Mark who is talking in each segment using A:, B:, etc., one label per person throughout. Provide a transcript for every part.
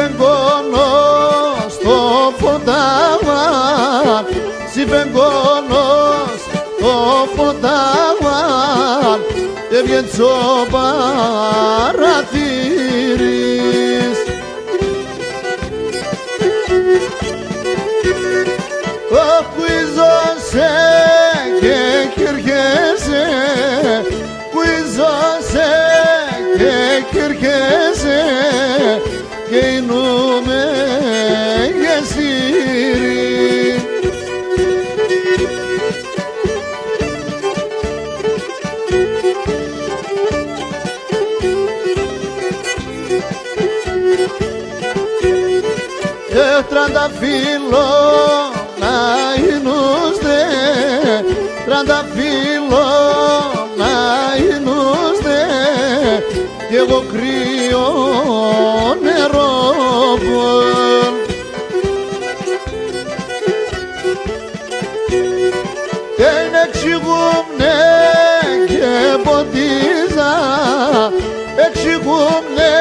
A: vengono sto fondavan, si vengono sto fondavan, e vien so baratiris. O quizo se che kirkese, quizo se che kirkese, che nome yesiri. Trandafilo na inusde, trandafilo na inusde, que eu crio nerobon. Tem exigum ne que bodiza, exigum ne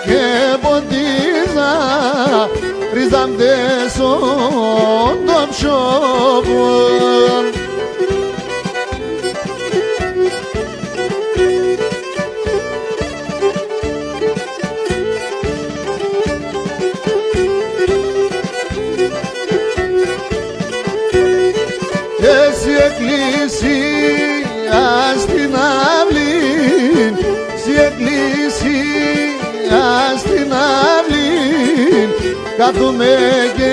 A: que bodiza. Rizam de son dom şovun. Si εκκλησία στην αυλήν, si εκκλησία στην αυλήν, κάθομαι και